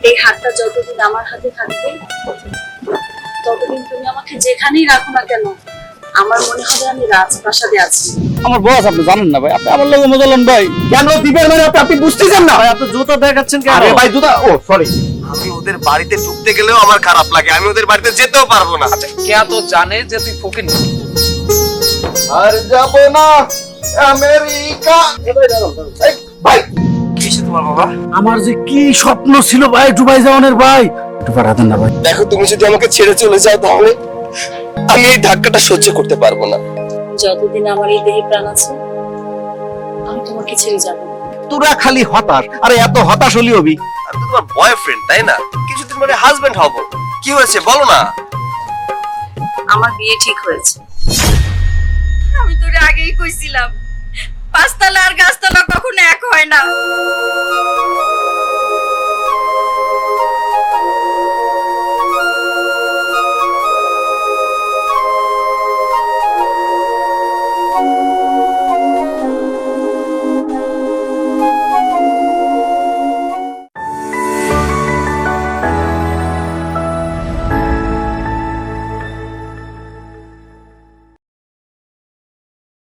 এই হাতটা যতদিন আমার হাতে থাকবে ততদিন তুমি আমাকে যেখানেই রাখো না কেন আমার মনে হবে আমি রাজপ্রাসাদে আছি। আমার বস আপনি জানেন না ভাই, আপনি আমার লগে মজা লন ভাই। কেন দিবেন মানে আপনি বুঝতেছেন না? ভাই আপনি জুতা দেখাচ্ছেন কেন? আরে ভাই জুতা, ও সরি। আমি ওদের বাড়িতে ঢুকতে গেলেও আমার খারাপ লাগে, আমি ওদের বাড়িতে যেতেও পারবো না। কেয়া তো জানে যে তুই ফকির। আর যাব না আমেরিকা। এই, ভাই কিসে তোমার বাবা? আমার যে কি স্বপ্ন ছিল ভাই দুবাই যাওয়ার ভাই, একটু পাঠাতেন না ভাই। দেখো তুমি যদি আমাকে ছেড়ে চলে যাও তাহলে আমি এই ধাক্কাটা সহ্য করতে পারবো না। যতদিন আমার এই দেহে প্রাণ আছে আমি তোমাকে ছেড়ে যাবো না। তোরা খালি হতাশ, আরে এত হতাশ হলি হবি? আমি তো তোমার বয়ফ্রেন্ড, তাই না? কিছুদিন পরে হাজবেন্ড হব। কি হয়েছে বলো না? আমার বিয়ে ঠিক হয়েছে। আমি তোরে আগেই কইছিলাম পাঁচতলা আর গাছতলা কখনো এক হয় না।